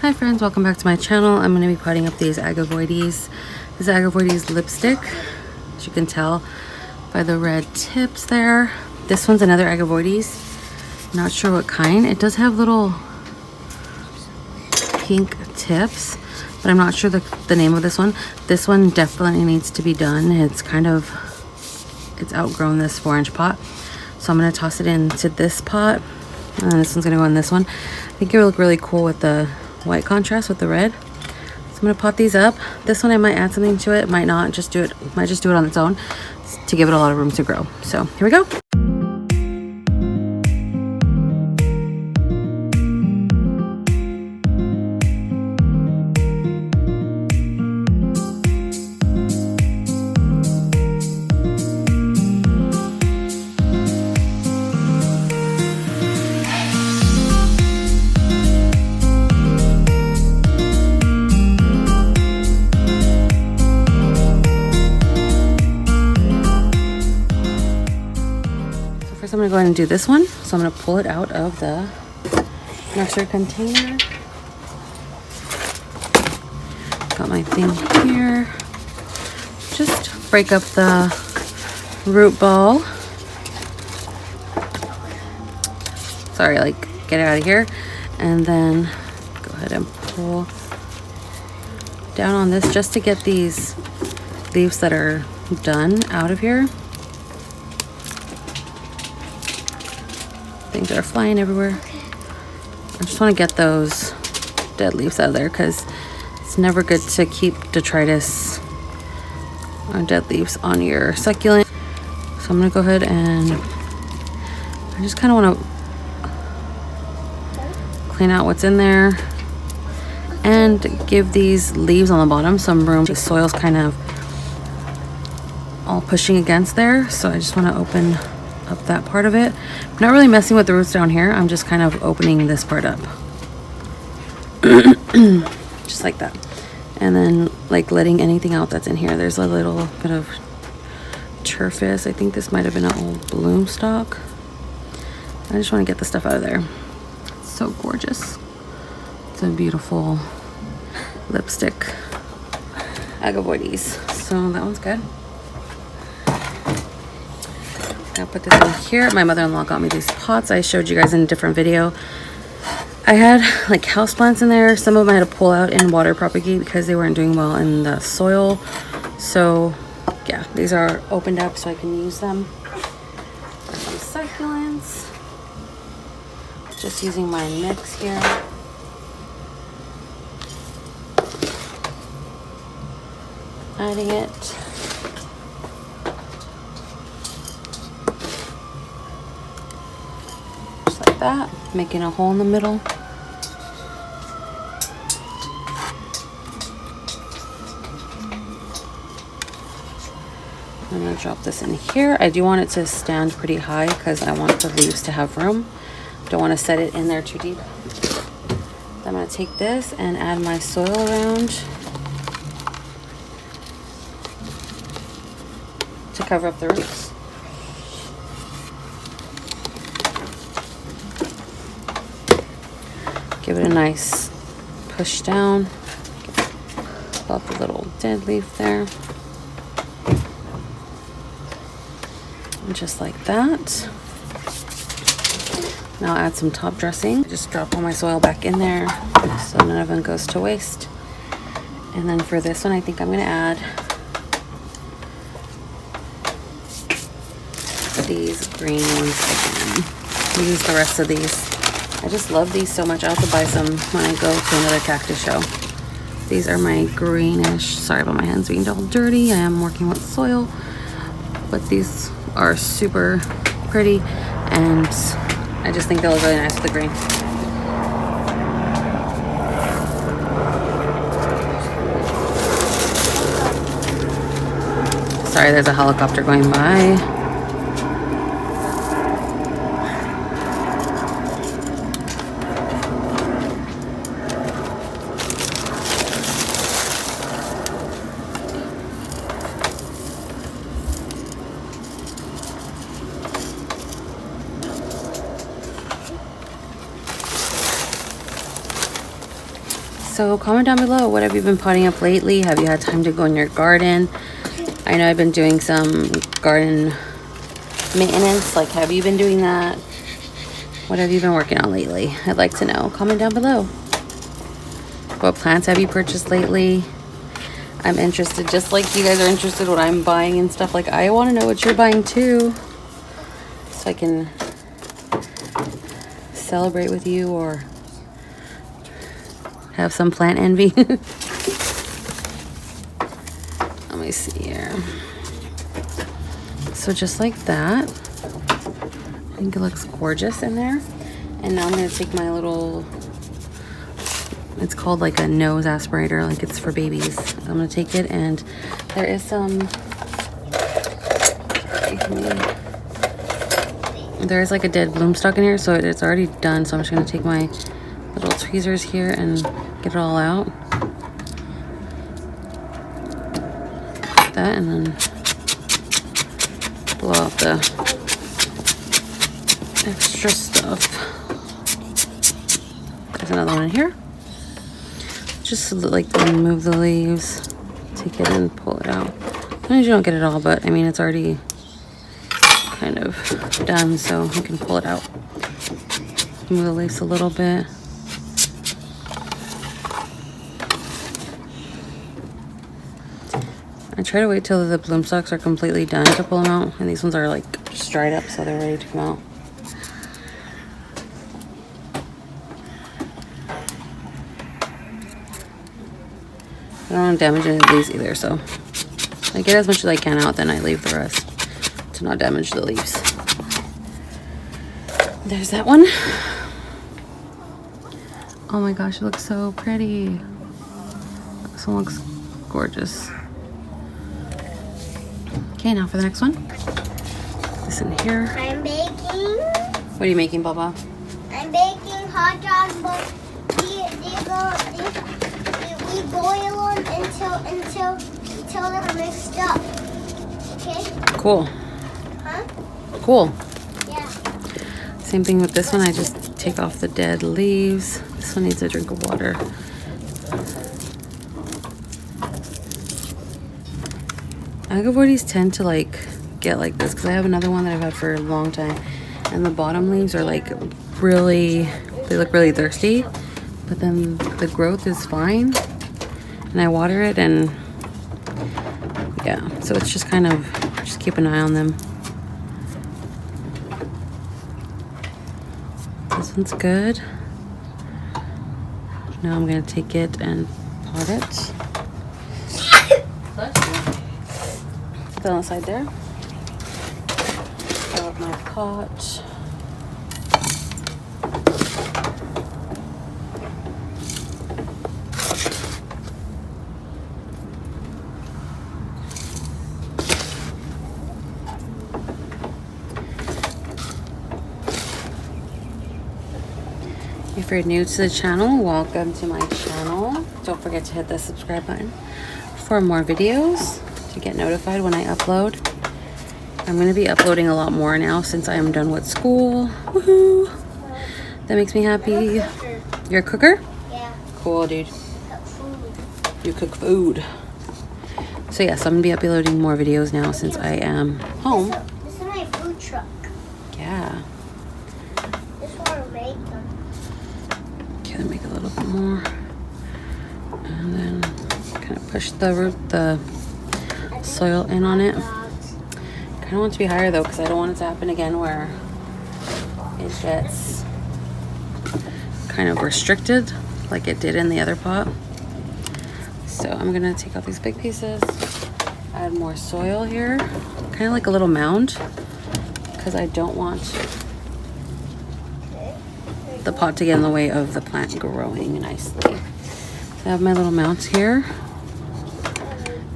Hi friends, welcome back to my channel. I'm going to be potting up these Agavoides. This Agavoides lipstick, as you can tell by the red tips there. This one's another Agavoides. Not sure what kind. It does have little pink tips, but I'm not sure the name of this one. This one definitely needs to be done. It's outgrown this 4-inch pot. So I'm going to toss it into this pot. And this one's going to go in this one. I think it will look really cool with the white contrast with the red. So I'm going to pot these up. This one I might add something to it, might not, might just do it on its own to give it a lot of room to grow. So here we go. First I'm going to go ahead and do this one. So I'm going to pull it out of the nursery container. Got my thing here. Just break up the root ball. Sorry, get it out of here. And then go ahead and pull down on this just to get these leaves that are done out of here. Things are flying everywhere. I just want to get those dead leaves out of there because it's never good to keep detritus or dead leaves on your succulent. So I'm going to go ahead and I just kind of want to clean out what's in there and give these leaves on the bottom some room. The soil's kind of all pushing against there, so I just want to open up that part of it. I'm not really messing with the roots down here. I'm just kind of opening this part up. Just like that. And then letting anything out that's in here. There's a little bit of turfus. I think this might have been an old bloom stalk. I just want to get the stuff out of there. It's so gorgeous. It's a beautiful lipstick Agavoides. So that one's good. I'll put this in here. My mother-in-law got me these pots I showed you guys in a different video. I had houseplants in there. Some of them I had to pull out and water propagate because they weren't doing well in the soil. So yeah, these are opened up so I can use them for some succulents. Just using my mix here. Adding it. That, making a hole in the middle. I'm going to drop this in here. I do want it to stand pretty high because I want the leaves to have room. Don't want to set it in there too deep. I'm going to take this and add my soil around to cover up the roots. Give it a nice push down. Pull up the little dead leaf there. And just like that. Now I'll add some top dressing. Just drop all my soil back in there so none of them goes to waste. And then for this one, I think I'm going to add these green ones again. Use the rest of these. I just love these so much. I'll have to buy some when I go to another cactus show. These are my greenish, sorry about my hands being all dirty. I am working with soil, but these are super pretty and I just think they look really nice with the green. Sorry, there's a helicopter going by. So comment down below, what have you been potting up lately? Have you had time to go in your garden? I know I've been doing some garden maintenance. Like, have you been doing that? What have you been working on lately? I'd like to know. Comment down below. What plants have you purchased lately? I'm interested, just like you guys are interested what I'm buying and stuff. Like, I want to know what you're buying too, so I can celebrate with you or have some plant envy. Let me see here. So just like that, I think it looks gorgeous in there. And now I'm going to take my little, it's called like a nose aspirator, like it's for babies. I'm going to take it, and there is some, there's like a dead bloom stalk in here, so it's already done. So I'm just going to take my little tweezers here and get it all out. Like that, and then blow out the extra stuff. There's another one in here. Just like remove the leaves, take it and pull it out. Sometimes you don't get it all, but I mean it's already kind of done, so you can pull it out. Move the leaves a little bit. I try to wait till the bloom stalks are completely done to pull them out, and these ones are like just dried up, so they're ready to come out. I don't want to damage any of these either, so I get as much as I can out, then I leave the rest to not damage the leaves. There's that one. Oh my gosh, it looks so pretty. This one looks gorgeous. Okay, now for the next one. This in here. I'm baking. What are you making, Baba? I'm baking hot dogs, but we boil them until they're mixed up. Okay? Cool. Huh? Cool. Yeah. Same thing with this one. I just take off the dead leaves. This one needs a drink of water. Agavoides tend to like get like this because I have another one that I've had for a long time, and the bottom leaves are like really, they look really thirsty, but then the growth is fine, and I water it, and yeah, so it's just kind of, just keep an eye on them. This one's good. Now I'm gonna take it and pot it. Put that on the side there. Fill up my pot. If you're new to the channel, welcome to my channel. Don't forget to hit the subscribe button for more videos to get notified when I upload. I'm going to be uploading a lot more now since I am done with school. Woohoo! That makes me happy. You're a cooker? Yeah. Cool, dude. Cook food. You cook food. So yes, I'm going to be uploading more videos now since I am home. This is my food truck. Yeah. This one will make them. Okay, then make a little bit more. And then kind of push the soil in on it. I don't want it to be higher though, because I don't want it to happen again where it gets kind of restricted like it did in the other pot. So I'm gonna take out these big pieces, add more soil here, kind of like a little mound, because I don't want the pot to get in the way of the plant growing nicely. So I have my little mounds here.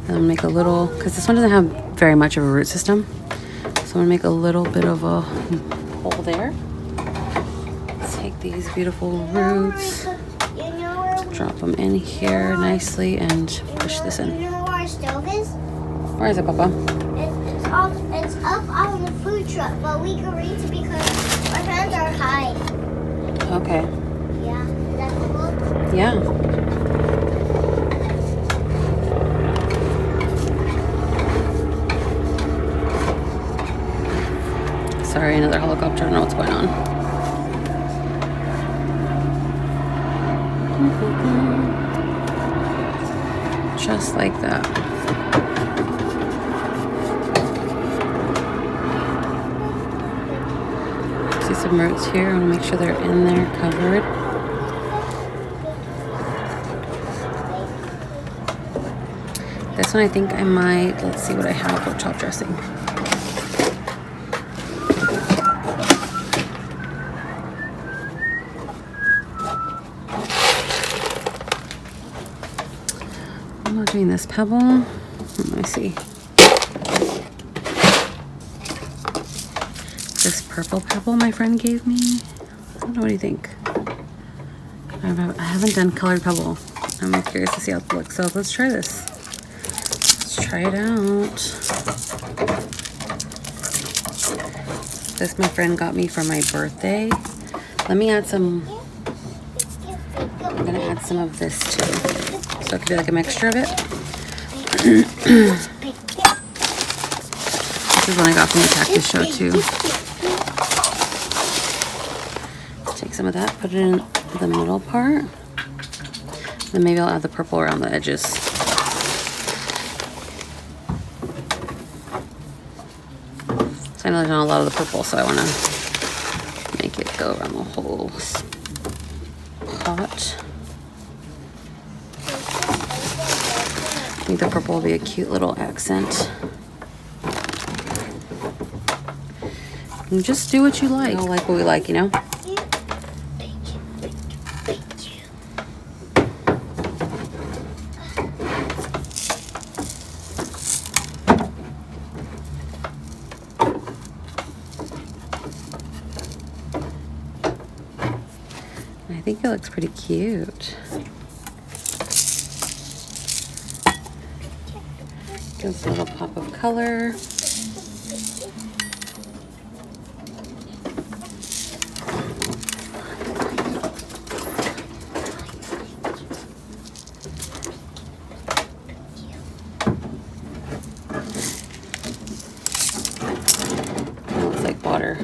And I'll make a little, because this one doesn't have very much of a root system. So I'm gonna make a little bit of a hole there. Take these beautiful roots, drop them in here nicely, and push this in. You know where our stove is? Where is it, Papa? It's up on the food truck, but we can reach it because our hands are high. Okay. Yeah, is that cool? Yeah. don't know what's going on. Just like that. See some roots here. I want to make sure they're in there covered. This one I think I might, let's see what I have for top dressing. I'm not doing this pebble. Let me see. This purple pebble my friend gave me. I don't know, what do you think? I haven't done colored pebble. I'm curious to see how it looks. So let's try this. Let's try it out. This my friend got me for my birthday. Let me add some. I'm gonna add some of this too. So it could be like a mixture of it. This is one I got from the cactus show too. Take some of that, put it in the middle part. Then maybe I'll add the purple around the edges. So I know there's not a lot of the purple, so I want to make it go around the whole pot. I think the purple will be a cute little accent. And just do what you like. You know, like what we like, you know? I think it looks pretty cute. Gives a little pop of color. It looks like water.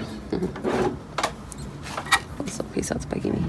This little piece that's bugging me.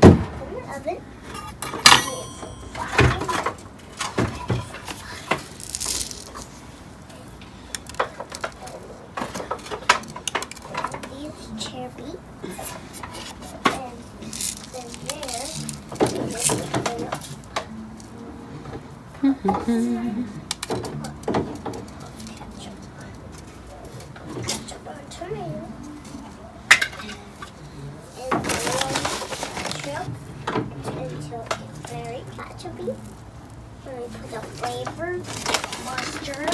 Put the flavor, mustard,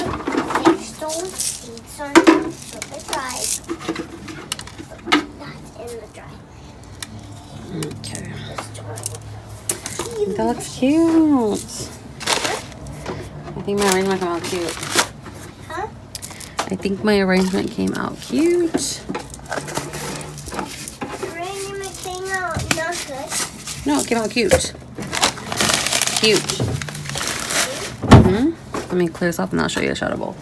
sandstone, seeds on it, so it dries. That's in the dry. Okay. That looks cute. I think my arrangement came out cute. Huh? I think my arrangement came out cute. Arrangement came out not good. No, it came out cute. Cute. Let me clear this up and I'll show you a shadow bowl.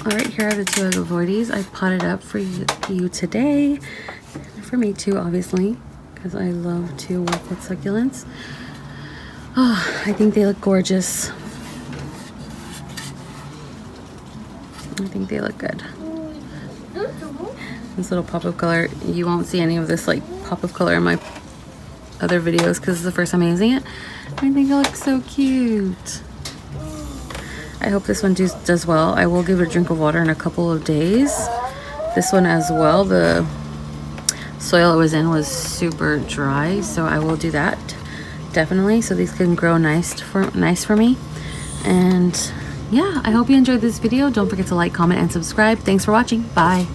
Alright, here are the two Agavoides I potted up for you today. For me too, obviously, because I love to work with succulents. Oh, I think they look gorgeous. I think they look good. This little pop of color, you won't see any of this like pop of color in my other videos because it's the first time I'm using it. I think it looks so cute. I hope this one does well. I will give it a drink of water in a couple of days. This one as well. The soil it was in was super dry, so I will do that definitely, so these can grow nice for me. And yeah, I hope you enjoyed this video. Don't forget to like, comment, and subscribe. Thanks for watching. Bye.